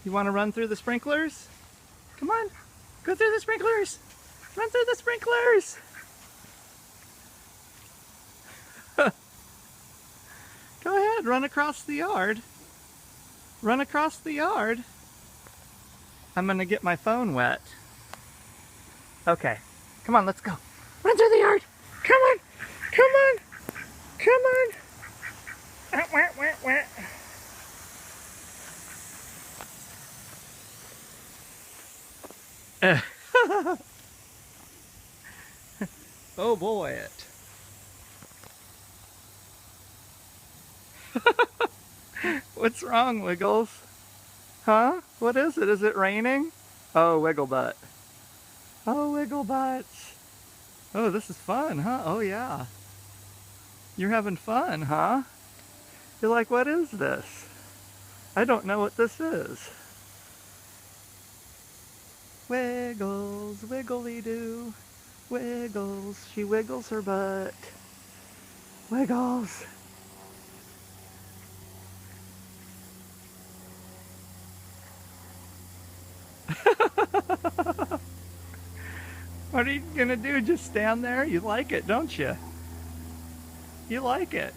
You want to run through the sprinklers? Come on, go through the sprinklers. Run through the sprinklers. Go ahead, run across the yard. Run across the yard. I'm gonna get my phone wet. Okay, come on, let's go. Run through the yard. Come on, come on, come on. Wah, wah, wah. Oh boy, it. What's wrong, Wiggles? Huh? What is it? Is it raining? Oh, Wiggle Butt. Oh, Wiggle Butts. Oh, this is fun, huh? Oh, yeah. You're having fun, huh? You're like, what is this? I don't know what this is. Wiggles, wiggly-doo. Wiggles, she wiggles her butt. Wiggles. What are you gonna do? Just stand there? You like it, don't you? You like it.